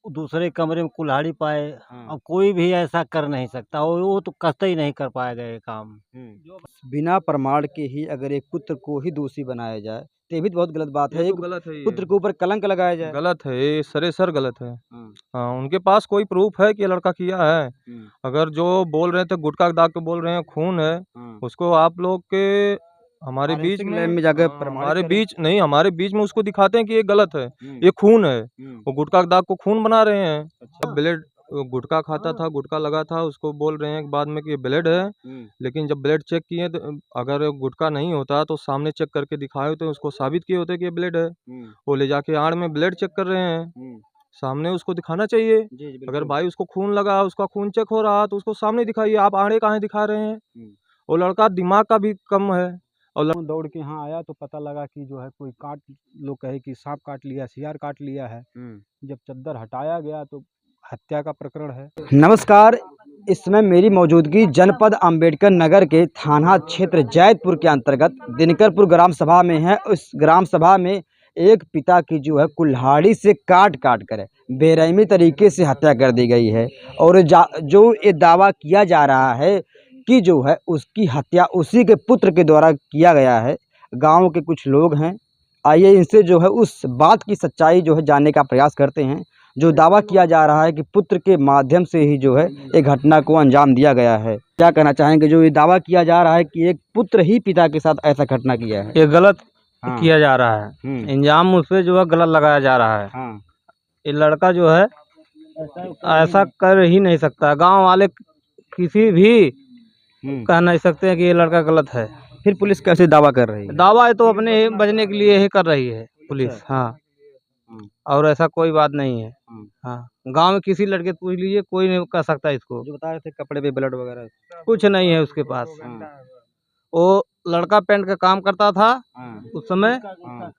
दूसरे कमरे में कुल्हाड़ी पाए। हाँ। अब कोई भी ऐसा कर नहीं सकता, वो तो कतई नहीं कर पाएगा ये काम। बिना प्रमाण के ही अगर एक पुत्र को ही दोषी बनाया जाए तो ये भी तो बहुत गलत बात है। ये तो एक गलत है, पुत्र के ऊपर कलंक लगाया जाए। गलत है, ये सरेसर गलत है। हाँ। हाँ, उनके पास कोई प्रूफ है कि ये लड़का किया है? अगर जो बोल रहे थे गुटखा दाग के बोल रहे हैं खून है, हाँ। उसको आप लोग के हमारे बीच फॉरेंसिक में लैब में जाकर हाँ, प्रमाणित हमारे करें। बीच नहीं, हमारे बीच में उसको दिखाते हैं कि ये गलत है, हम्म। ये खून है। हम्म। वो गुटखा के दाग को खून बना रहे हैं। अच्छा। अब ब्लेड गुटखा खाता था, गुटखा लगा था, उसको बोल रहे हैं कि बाद में कि ये ब्लेड है। लेकिन जब ब्लेड चेक किए तो अगर गुटखा नहीं होता तो सामने चेक करके दिखाए होते, उसको साबित किए होते कि ये ब्लेड है। वो ले जाके आड़ में ब्लेड चेक कर रहे हैं, सामने उसको दिखाना चाहिए। जी जी अगर बिल्कुल। भाई उसको खून लगा, उसका खून चेक हो रहा तो उसको सामने दिखाइए, आप आड़े काहे दिखा रहे हैं? वो लड़का दिमाग का भी कम है। और दौड़ के यहाँ आया तो पता लगा कि जो है कोई काट, लोग कहे कि सांप काट लिया, सियार काट लिया है। जब चद्दर हटाया गया तो हत्या का प्रकरण है। नमस्कार, इस समय मेरी मौजूदगी जनपद अंबेडकर नगर के थाना क्षेत्र जैतपुर के अंतर्गत दिनकरपुर ग्राम सभा में है। उस ग्राम सभा में एक पिता की जो है कुल्हाड़ी से काट कर बेरहमी तरीके से हत्या कर दी गई है। और जो ये दावा किया जा रहा है कि जो है उसकी हत्या उसी के पुत्र के द्वारा किया गया है। गांव के कुछ लोग हैं, आइए इनसे जो है उस बात की सच्चाई जो है जानने का प्रयास करते हैं। जो दावा किया जा रहा है कि पुत्र के माध्यम से ही जो है एक घटना को अंजाम दिया गया है। क्या कहना चाहेंगे? जो ये दावा किया जा रहा है कि एक पुत्र ही पिता के साथ ऐसा घटना किया है, ये गलत हाँ। किया जा रहा है, इंजाम उस पे जो है गलत लगाया जा रहा है। हाँ। ये लड़का जो है ऐसा कर ही नहीं सकता। गांव वाले किसी भी कह नहीं सकते हैं कि ये लड़का गलत है। फिर पुलिस कैसे दावा कर रही है? दावा है तो अपने ही बचने के लिए ही कर रही है पुलिस। हाँ, और ऐसा कोई बात नहीं है। हाँ, गांव में किसी लड़के से पूछ लीजिए, कोई नहीं कर सकता इसको। जो बता रहे थे कपड़े पे ब्लड वगैरह। कुछ नहीं है उसके पास। वो लड़का पेंट का काम करता था उस समय।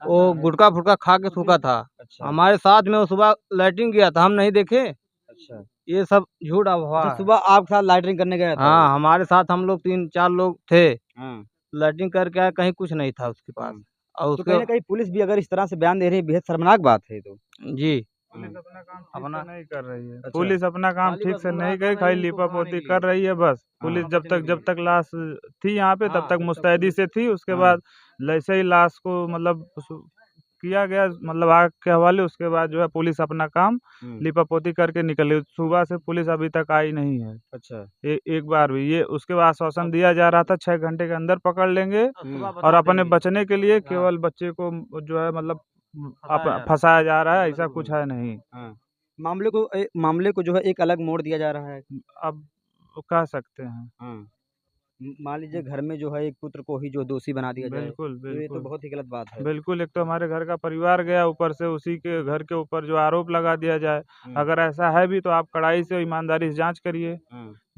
वो गुटखा फुटका खा के थूका था। अच्छा। हमारे साथ में वो सुबह लैट्रिन गया था, हम नहीं देखे। अच्छा। ये सब झूठ अफवाह अच्छा, है। सुबह आपके साथ लाइटरिंग करने गया था? हाँ, हमारे साथ हम लोग 3-4 लोग थे। हाँ। लैट्रिन करके आए, कहीं कुछ नहीं था उसके पास। और तो कहीं ना उसके कहीं पुलिस भी अगर इस तरह से बयान दे रही है, बेहद शर्मनाक बात है। तो जी, पुलिस अपना काम ठीक अपना से नहीं कर रही है। अच्छा। पुलिस अपना काम खाली ठीक बस से गुमराह नहीं कर करी, रही खाली है उनको लीपापोती भगाने के कर लिए। रही है बस। हाँ। पुलिस बचने के जब तक लाश थी यहाँ पे तब हाँ, तक मुस्तैदी से थी। उसके हाँ। बाद जैसे ही लाश को मतलब किया गया, मतलब आग के हवाले, उसके बाद जो है पुलिस अपना काम लीपापोती करके निकल गई। सुबह से पुलिस अभी तक आई नहीं है। अच्छा। एक बार भी। ये उसके बाद आश्वासन दिया जा रहा था 6 घंटे के अंदर पकड़ लेंगे, सुबह और बता अपने देंगे। बचने के लिए केवल बच्चे को जो है मतलब फंसाया जा रहा है। ऐसा कुछ है नहीं। हाँ। मामले को जो है एक अलग मोड़ दिया जा रहा है। अब कह सकते हैं। हाँ। मान लीजिए घर में जो है एक पुत्र को ही जो दोषी बना दिया जाए, बिल्कुल तो ये तो बिल्कुल बहुत ही गलत बात है। बिल्कुल। एक तो हमारे घर का परिवार गया, ऊपर से उसी के घर के ऊपर जो आरोप लगा दिया जाए। अगर ऐसा है भी तो आप कड़ाई से ईमानदारी से जांच करिए,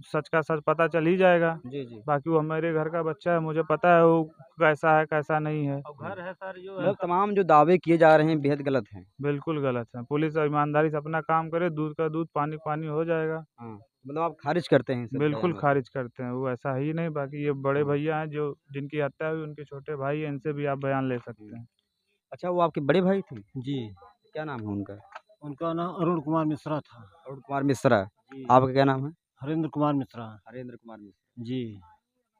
सच का सच पता चल ही जाएगा। जी जी। बाकी वो हमारे घर का बच्चा है, मुझे पता है वो कैसा है कैसा नहीं है। घर है सर जो है। मतलब तमाम जो दावे किए जा रहे हैं बेहद गलत हैं। बिल्कुल गलत है। पुलिस ईमानदारी से अपना काम करे, दूध का दूध पानी पानी हो जाएगा। हाँ। मतलब आप खारिज करते हैं इन सब बिल्कुल बयानों को? खारिज करते हैं। वो ऐसा ही नहीं। बाकी ये बड़े भैया हैं जो जिनकी हत्या हुई, उनके छोटे भाई हैं, इनसे भी आप बयान ले सकते हैं। अच्छा, वो आपके बड़े भाई थे? जी, क्या नाम है उनका? उनका नाम अरुण कुमार मिश्रा था। अरुण कुमार मिश्रा। जी। आपका क्या नाम है? हरेंद्र कुमार मिश्रा। हरेंद्र कुमार मिश्रा। जी,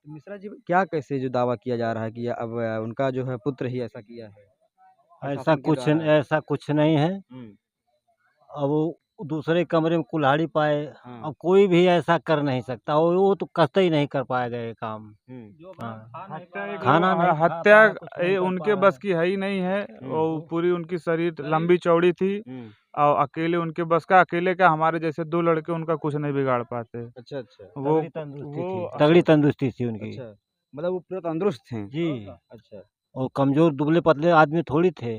तो मिश्रा जी, क्या कैसे जो दावा किया जा रहा है कि अब उनका जो है पुत्र ही ऐसा किया है प्रशासन के द्वारा? ऐसा कुछ नहीं है। हम्म। अब वो दूसरे कमरे में कुल्हाड़ी पाए। हाँ। अब कोई भी ऐसा कर नहीं सकता, वो तो कतई नहीं कर पाएगा ये काम। हाँ, खाना नहीं खा हत्या पाया, कुछ नहीं ये कर उनके पाया। बस की है ही नहीं है। और पूरी उनकी शरीर लंबी चौड़ी थी, और अकेले उनके बस का, अकेले का हमारे जैसे 2 लड़के उनका कुछ नहीं बिगाड़ पाते। अच्छा अच्छा। वो तगड़ी तंदुरुस्ती थी उनकी। अच्छा, मतलब वो पूरे तंदुरुस्त थे? जी, अच्छा। और कमजोर दुबले पतले आदमी थोड़ी थे।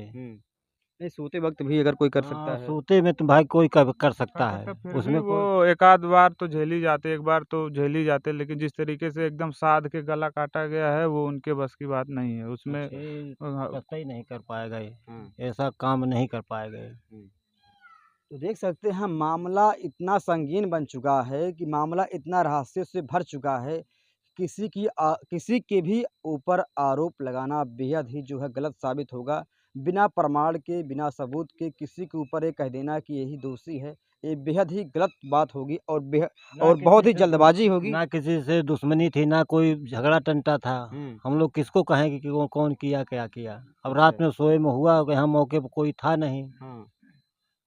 नहीं, सोते वक्त भी अगर कोई कर सकता हाँ, है। सोते में तो भाई कोई कर सकता है, फिर भी उसमें वो कोई। एक आध बार तो झेल ही जाते, एक बार तो झेल ही जाते, लेकिन जिस तरीके से एकदम साध के गला काटा गया है वो उनके बस की बात नहीं है। उसमें कतई नहीं कर पाएगा ये, हाँ। ऐसा काम नहीं कर पाएगा ये। तो देख सकते हैं, मामला इतना संगीन बन चुका है कि मामला इतना रहस्य से भर चुका है। किसी के भी ऊपर आरोप लगाना बेहद ही जो है गलत साबित होगा। बिना प्रमाण के, बिना सबूत के किसी के ऊपर ये कह देना कि यही दोषी है, ये बेहद ही गलत बात होगी और बहुत ही जल्दबाजी होगी। ना किसी से दुश्मनी थी, ना कोई झगड़ा टंटा था। हम लोग किसको कहेंगे कि वो कौन किया क्या किया। अब रात में सोए में हुआ कि यहाँ मौके पर कोई था नहीं,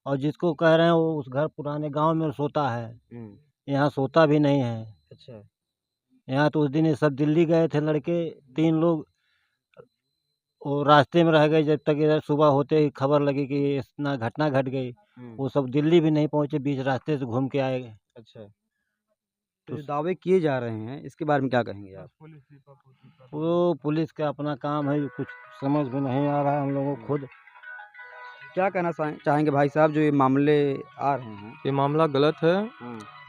और जिसको कह रहे हैं वो उस घर पुराने गांव में सोता है, यहाँ सोता भी नहीं है। अच्छा। यहाँ तो उस दिन ये सब दिल्ली गए थे लड़के, 3 लोग, वो रास्ते में रह गए जब तक इधर सुबह होते ही खबर लगी कि इतना घटना घट गई। वो सब दिल्ली भी नहीं पहुंचे, बीच रास्ते से घूम के आए। अच्छा। तो जो दावे किए जा रहे हैं इसके बारे में क्या कहेंगे आप? वो पुलिस का अपना काम है, कुछ समझ में नहीं आ रहा है हम लोगों को खुद। क्या कहना चाहेंगे भाई साहब, जो ये मामले आ रहे हैं? ये मामला गलत है,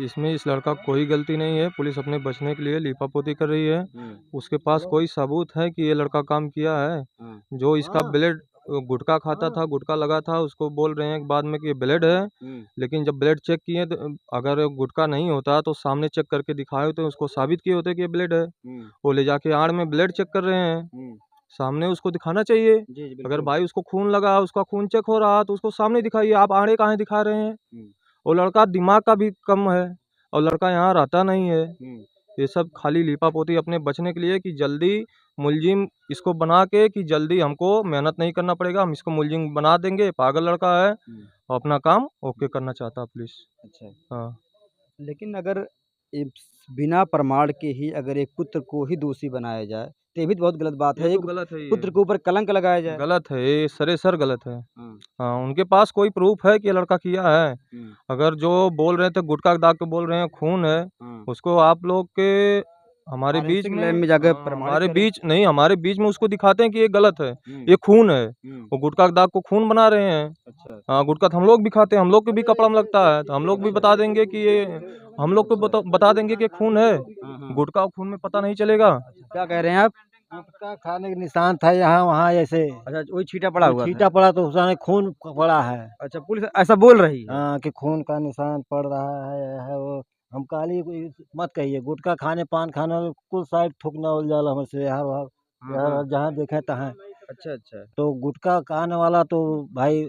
इसमें इस लड़का कोई गलती नहीं है। पुलिस अपने बचने के लिए लीपापोती कर रही है। उसके पास कोई सबूत है कि ये लड़का काम किया है? जो इसका ब्लेड गुटखा खाता था, गुटखा लगा था, उसको बोल रहे हैं बाद में कि ये ब्लेड है। लेकिन जब ब्लेड चेक किए तो अगर गुटखा नहीं होता तो सामने चेक करके दिखाए होते, उसको साबित किए होते कि ये ब्लेड है। वो ले जाके आड़ में ब्लेड चेक कर रहे हैं, सामने उसको दिखाना चाहिए। अगर भाई उसको खून लगा, उसका खून चेक हो रहा तो उसको सामने दिखाइए, आप आड़े काहे दिखा रहे हैं? वो लड़का दिमाग का भी कम है और लड़का यहाँ रहता नहीं है। ये सब खाली लीपापोती अपने बचने के लिए कि जल्दी मुलजिम इसको बना के कि जल्दी हमको मेहनत नहीं करना पड़ेगा, हम इसको मुलजिम बना देंगे। पागल लड़का है और अपना काम ओके करना चाहता है पुलिस। अच्छा। हाँ, लेकिन अगर ये बिना प्रमाण के ही अगर एक पुत्र को ही दोषी बनाया जाए तो ये भी तो बहुत गलत बात है। ये एक तो गलत है, पुत्र के ऊपर कलंक लगाया जाए। गलत है, ये सरेसर गलत है। हाँ, उनके पास कोई प्रूफ है कि ये लड़का किया है? अगर जो बोल रहे थे गुटखा दाग के बोल रहे हैं खून है, उसको आप लोग के हमारे बीच फोरेंसिक में लैब में जाकर हाँ, प्रमाणित हमारे करें। बीच नहीं, हमारे बीच में उसको दिखाते हैं कि ये गलत है, ये खून है। वो गुटखा दाग को खून बना रहे हैं। अच्छा। हाँ, गुटखा तो हम लोग भी खाते हैं, हम लोग के भी कपड़ा में लगता है, तो हम लोग भी बता देंगे कि ये हम लोग को बता देंगे कि खून है। गुटखा और खून में पता नहीं चलेगा। क्या कह रहे हैं आप? गुटखा खाने के निशान था यहाँ वहाँ, ऐसे अच्छा, वही छींटा पड़ा हुआ था। छींटा पड़ा तो उसमें खून पड़ा है। अच्छा, पुलिस ऐसा बोल रही है। हाँ, कि खून का निशान पड़ रहा है वो। हम काली मत कहिए, गुटखा खाने पान खाने कुल साइड थूकना उल जाला हमसे यार जहाँ देखे तहाँ। अच्छा अच्छा। तो गुटखा खाने वाला तो भाई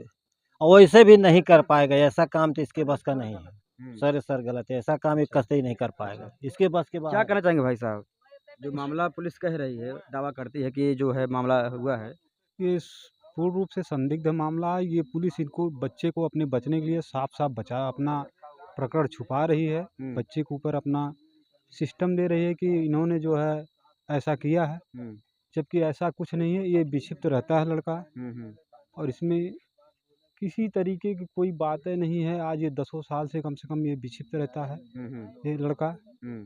वैसे भी नहीं कर पाएगा, ऐसा काम तो इसके बस का नहीं है। सर गलत है, ऐसा काम एक कस्ते ही नहीं कर पाएगा, इसके बस के क्या बाद। कहना चाहेंगे भाई साहब? जो मामला पुलिस कह रही है, दावा करती है कि ये जो है मामला हुआ है। ये पूर्ण रूप से संदिग्ध मामला है। ये पुलिस इनको बच्चे को अपने बचने के लिए साफ साफ बचा अपना प्रकरण छुपा रही है। बच्चे के ऊपर अपना सिस्टम दे रही है कि इन्होंने जो है ऐसा किया है, जबकि ऐसा कुछ नहीं है। ये विक्षिप्त रहता है लड़का, और इसमें किसी तरीके की कोई बातें नहीं है। आज ये 10 साल से कम ये विक्षिप्त रहता है ये लड़का।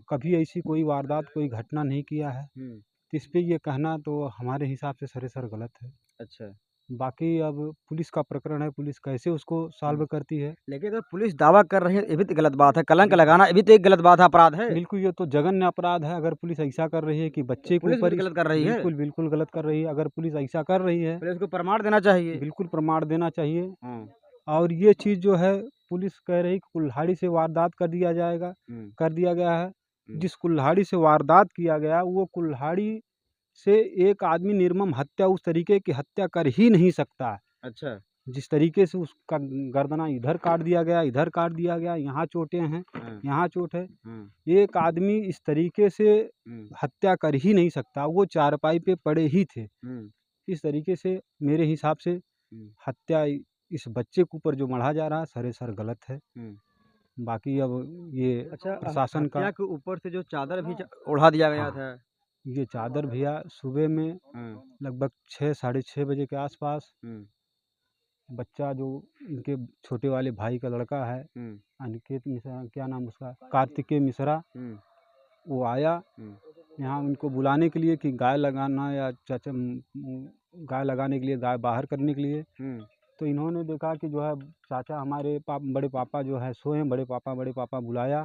कभी ऐसी कोई वारदात, कोई घटना नहीं किया है। तो इस पे ये कहना तो हमारे हिसाब से सरेसर गलत है। अच्छा। बाकी अब पुलिस का प्रकरण है, पुलिस कैसे उसको सॉल्व करती है। लेकिन अगर पुलिस दावा कर रही है ये भी तो गलत बात है। कलंक लगाना ये भी तो एक गलत बात है, अपराध है। बिल्कुल, ये तो जघन्य अपराध है। अगर पुलिस ऐसा कर रही है कि बच्चे के पुलिस ऊपर भी गलत कर रही है। बिल्कुल बिल्कुल गलत कर रही है। अगर पुलिस ऐसा कर रही है, पुलिस को प्रमाण देना चाहिए। बिल्कुल प्रमाण देना चाहिए। और ये चीज़ जो है पुलिस कह रही कि कुल्हाड़ी से वारदात कर दिया जाएगा, कर दिया गया है। जिस कुल्हाड़ी से वारदात किया गया वो कुल्हाड़ी से एक आदमी निर्मम हत्या उस तरीके की हत्या कर ही नहीं सकता। अच्छा। जिस तरीके से उसका गर्दना इधर काट दिया गया, इधर काट दिया गया, यहाँ चोटें हैं, यहाँ चोट है। एक आदमी इस तरीके से हत्या कर ही नहीं सकता। वो चारपाई पे पड़े ही थे। इस तरीके से मेरे हिसाब से हत्या इस बच्चे के ऊपर जो मढ़ा जा रहा है सरेसर गलत है। बाकी अब ये अच्छा, प्रशासन का हत्या के ऊपर से जो चादर भी ओढ़ा दिया गया हाँ। था। ये चादर भैया सुबह में लगभग 6 साढ़े 6 बजे के आसपास बच्चा जो इनके छोटे वाले भाई का लड़का है, अनिकेत मिश्रा, क्या नाम उसका, कार्तिकेय मिश्रा, वो आया यहाँ उनको बुलाने के लिए कि गाय लगाना या चाचा गाय लगाने के लिए, गाय बाहर करने के लिए। तो इन्होंने देखा कि जो है चाचा हमारे बड़े पापा जो है सोए हैं, बड़े पापा बुलाया।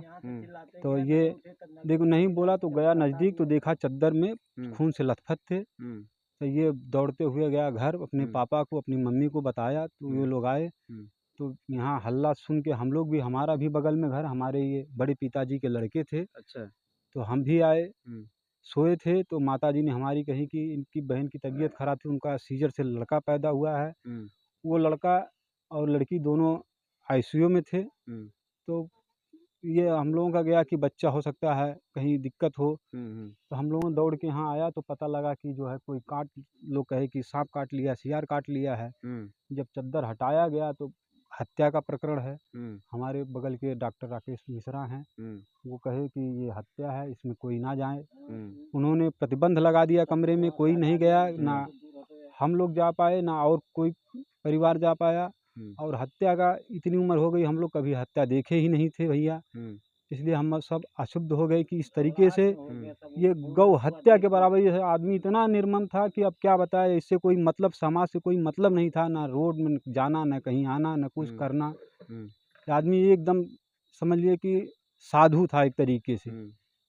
तो ये देखो नहीं बोला तो गया नज़दीक, तो देखा चद्दर में खून से लथपथ थे। तो ये दौड़ते हुए गया घर, अपने पापा को अपनी मम्मी को बताया। तो ये लोग आए, तो यहाँ हल्ला सुन के हम लोग भी, हमारा भी बगल में घर, हमारे ये बड़े पिताजी के लड़के थे। अच्छा। तो हम भी आए। सोए थे तो माताजी ने हमारी कही कि इनकी बहन की तबीयत खराब थी, उनका सीजर से लड़का पैदा हुआ है। वो लड़का और लड़की दोनों आईसीयू में थे। तो ये हम लोगों का गया कि बच्चा हो सकता है कहीं दिक्कत हो। तो हम लोगों ने दौड़ के यहाँ आया तो पता लगा कि जो है कोई काट, लोग कहे कि सांप काट लिया, सियार काट लिया है। जब चद्दर हटाया गया तो हत्या का प्रकरण है। हमारे बगल के डॉक्टर राकेश मिश्रा हैं, वो कहे कि ये हत्या है, इसमें कोई ना जाए। उन्होंने प्रतिबंध लगा दिया, कमरे में कोई नहीं गया, ना हम लोग जा पाए ना और कोई परिवार जा पाया। और हत्या का इतनी उम्र हो गई, हम लोग कभी हत्या देखे ही नहीं थे भैया। इसलिए हम सब अशुद्ध हो गए कि इस तरीके से ये गौ हत्या के बराबर ये आदमी इतना निर्मम था कि अब क्या बताए। इससे कोई मतलब, समाज से कोई मतलब नहीं था, ना रोड में जाना, ना कहीं आना, ना कुछ करना। ये आदमी एकदम समझ लिए कि साधु था एक तरीके से।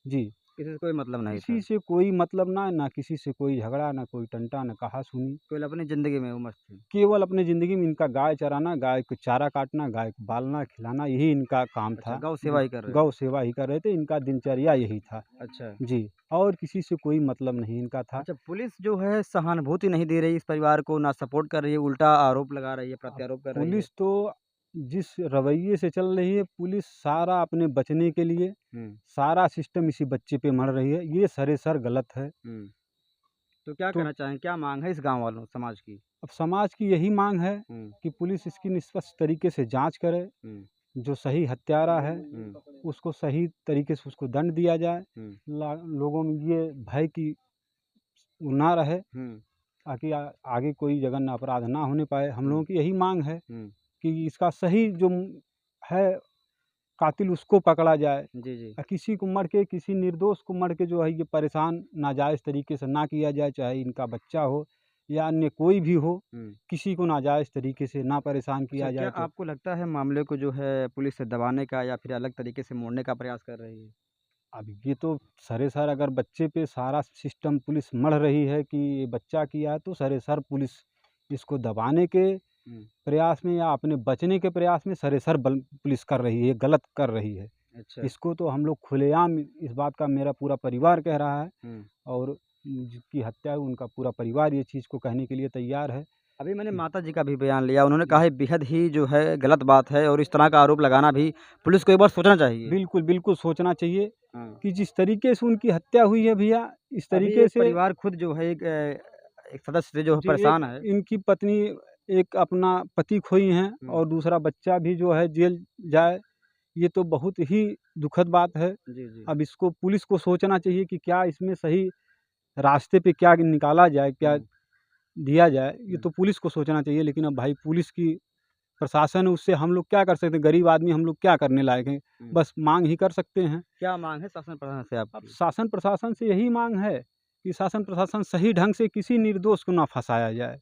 जी, किसी से कोई मतलब नहीं था, किसी से कोई मतलब ना किसी से कोई झगड़ा, ना कोई टंटा, ना कहा सुनी। केवल अपनी ज़िंदगी में वो मस्त थे। केवल अपनी ज़िंदगी में इनका गाय चराना, गाय को चारा काटना, गाय को बालना खिलाना, यही इनका काम अच्छा, था। गौ सेवा ही कर रहे थे। गौ सेवा ही कर रहे थे, इनका दिनचर्या यही था। अच्छा। जी, और किसी से कोई मतलब नहीं इनका था। अच्छा, पुलिस जो है सहानुभूति नहीं दे रही इस परिवार को, ना सपोर्ट कर रही है, उल्टा आरोप लगा रही है, प्रत्यारोप कर रही है। पुलिस तो जिस रवैये से चल रही है, पुलिस सारा अपने बचने के लिए सारा सिस्टम इसी बच्चे पे मढ़ रही है, ये सरेसर गलत है। तो क्या तो कहना चाहें, क्या मांग है इस गाँव वालों समाज की? अब समाज की यही मांग है कि पुलिस इसकी निष्पक्ष तरीके से जांच करे, जो सही हत्यारा है उसको सही तरीके से उसको दंड दिया जाए। लोगों में ये भय की ना रहे, ताकि आगे कोई जघन्य अपराध ना होने पाए। हम लोगों की यही मांग है कि इसका सही जो है कातिल उसको पकड़ा जाए। जी, जी। किसी को मर के, किसी निर्दोष को मर के जो है ये परेशान नाजायज़ तरीके से ना किया जाए, चाहे इनका बच्चा हो या अन्य कोई भी हो, किसी को नाजायज़ तरीके से ना परेशान किया अच्छा, जाए। क्या तो आपको लगता है मामले को जो है पुलिस दबाने का या फिर अलग तरीके से मोड़ने का प्रयास कर रही है? अब ये तो सरेसर अगर बच्चे पे सारा सिस्टम पुलिस मढ़ रही है कि ये बच्चा किया है, तो सरेसर पुलिस इसको दबाने के प्रयास में या अपने बचने के प्रयास में सरेसर पुलिस कर रही है, ये गलत कर रही है। अच्छा। इसको तो हम लोग खुलेआम, इस बात का मेरा पूरा परिवार कह रहा है, और जिसकी हत्या है उनका पूरा परिवार ये चीज़ को कहने के लिए तैयार है। अभी मैंने माताजी का भी बयान लिया, उन्होंने कहा है बेहद ही जो है गलत बात है और इस तरह का आरोप लगाना भी पुलिस को एक बार सोचना चाहिए। बिल्कुल, बिल्कुल सोचना चाहिए हाँ। कि जिस तरीके से उनकी हत्या हुई है भैया, इस अभी तरीके ये से परिवार खुद जो है एक सदस्य से जो है जी, परेशान है। इनकी पत्नी एक अपना पति खोई हैं और दूसरा बच्चा भी जो है जेल जाए, ये तो बहुत ही दुखद बात है। जी, जी। अब इसको पुलिस को सोचना चाहिए कि क्या इसमें सही रास्ते पे क्या निकाला जाए, क्या दिया जाए, ये तो पुलिस को सोचना चाहिए। लेकिन अब भाई पुलिस की प्रशासन है, उससे हम लोग क्या कर सकते हैं? गरीब आदमी हम लोग क्या करने लायक हैं? बस मांग ही कर सकते हैं। क्या मांग है शासन प्रशासन से अब आपकी? शासन प्रशासन से यही मांग है कि शासन प्रशासन सही ढंग से किसी निर्दोष को ना फंसाया जाए।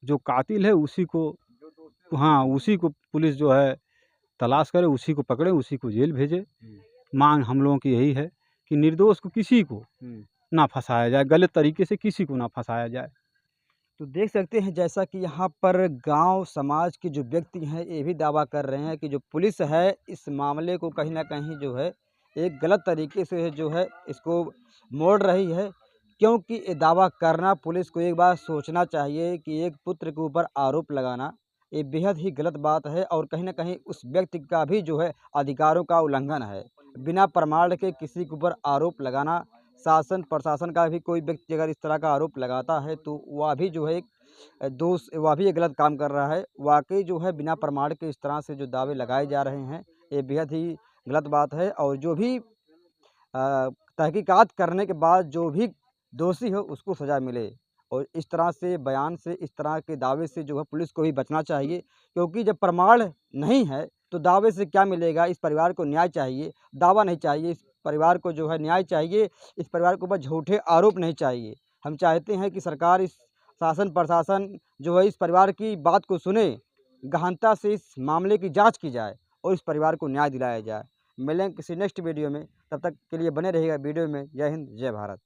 जो कातिल है उसी को, हाँ, उसी को पुलिस जो है तलाश करे, उसी को पकड़े, उसी को जेल भेजे। मांग हम लोगों की यही है कि निर्दोष को किसी को ना फंसाया जाए, गलत तरीके से किसी को ना फंसाया जाए। तो देख सकते हैं जैसा कि यहाँ पर गांव समाज के जो व्यक्ति हैं ये भी दावा कर रहे हैं कि जो पुलिस है इस मामले को कहीं ना कहीं जो है एक गलत तरीके से जो है इसको मोड़ रही है, क्योंकि ये दावा करना पुलिस को एक बार सोचना चाहिए कि एक पुत्र के ऊपर आरोप लगाना ये बेहद ही गलत बात है और कहीं ना कहीं उस व्यक्ति का भी जो है अधिकारों का उल्लंघन है। बिना प्रमाण के किसी के ऊपर आरोप लगाना, शासन प्रशासन का भी कोई व्यक्ति अगर इस तरह का आरोप लगाता है तो वह भी जो है एक दोष, वह भी एक गलत काम कर रहा है। वाकई जो है बिना प्रमाण के इस तरह से जो दावे लगाए जा रहे हैं ये बेहद ही गलत बात है और जो भी तहकीकात करने के बाद जो भी दोषी हो उसको सज़ा मिले। और इस तरह से बयान से, इस तरह के दावे से जो है पुलिस को भी बचना चाहिए, क्योंकि जब प्रमाण नहीं है तो दावे से क्या मिलेगा। इस परिवार को न्याय चाहिए, दावा नहीं चाहिए। इस परिवार को जो है न्याय चाहिए, इस परिवार के ऊपर झूठे आरोप नहीं चाहिए। हम चाहते हैं कि सरकार, इस शासन प्रशासन जो है इस परिवार की बात को सुने, गहनता से इस मामले की जांच की जाए और इस परिवार को न्याय दिलाया जाए। मिलेंगे किसी नेक्स्ट वीडियो में, तब तक के लिए बने रहिएगा वीडियो में। जय हिंद, जय भारत।